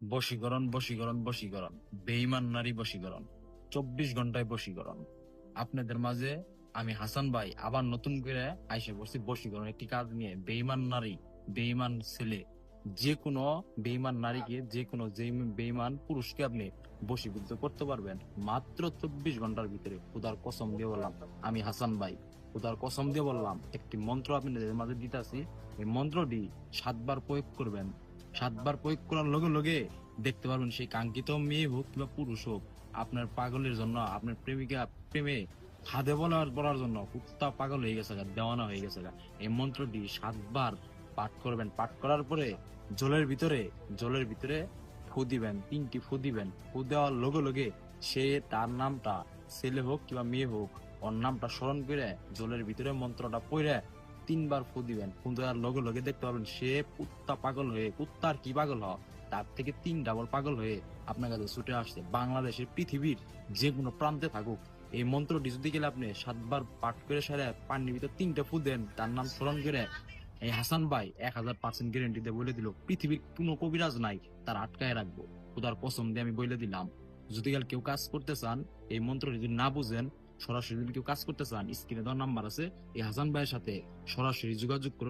বশীকরণ, বশীকরণ, বশীকরণ, বেঈমান নারী বশীকরণ, 24 ঘন্টায় বশীকরণ। আপনাদের মাঝে আমি হাসান ভাই আবার নতুন করে আইসে বসছি বশীকরণ একটি কাজ নিয়ে। বেঈমান নারী, বেঈমান ছেলে, যে কোনো বেঈমান নারীকে, যে কোনো যে বেঈমান পুরুষকে আপনি বশীভূত করতে পারবেন মাত্র 24 ঘন্টার ভিতরে। খুদার কসম দিয়ে বললাম, আমি হাসান ভাই খুদার কসম দিয়ে বললাম, একটি মন্ত্র আপনাদের মাঝে দিতেছি। এই মন্ত্রটি 7 বার প্রয়োগ করবেন। 7 বার প্রয়োগ করার লগে লগে দেখতে পারবেন সেই কাঙ্ক্ষিত মেয়ে হোক কিংবা পুরুষ হোক, আপনার পাগলের জন্য, আপনার প্রেমিকা প্রেমে ফাঁদে পড়ার জন্য কুত্তা পাগল হয়ে গেছে, দেওয়ানা হয়ে গেছে। এই মন্ত্রটি 7 বার পাঠ করবেন। পাঠ করার পরে জলের ভিতরে ফু দিবেন, 3টি ফু দিবেন। ফু দেওয়ার লগে লগে সে তার নামটা, ছেলে হোক কিংবা মেয়ে হোক, ওর নামটা স্মরণ করে জলের ভিতরে মন্ত্রটা পড়ে 3 বার ফু দিবেন। ফু দেওয়ার লগে লগে দেখতে পাবেন সে কুত্তা পাগল হয়ে, কুত্তার কি পাগল হয় তার থেকে 3 ডাবল পাগল হয়ে আপনার কাছে ছুটে আসছে। বাংলাদেশের পৃথিবীর যে কোনো প্রান্তে থাকুক, এই মন্ত্রটি যদি গেলে আপনি 7 বার পাঠ করে সেরে পানির ভিতর 3টে ফু দেন, তার নাম স্মরণ করে, এই হাসান ভাই 1000% গ্যারেন্টি দিয়ে বলে দিল, পৃথিবীর কোনো কবিরাজ নাই তার আটকায় রাখবো। খুদার কসম দিয়ে আমি বলে দিলাম। যদি কাল কেউ কাজ করতে চান, এই মন্ত্রটি যদি না বুঝেন, সরাসরি যদি কেউ কাজ করতে চান, স্ক্রিনে দেওয়ার নাম্বার আছে, এই হাসান ভাইয়ের সাথে সরাসরি যোগাযোগ করুন।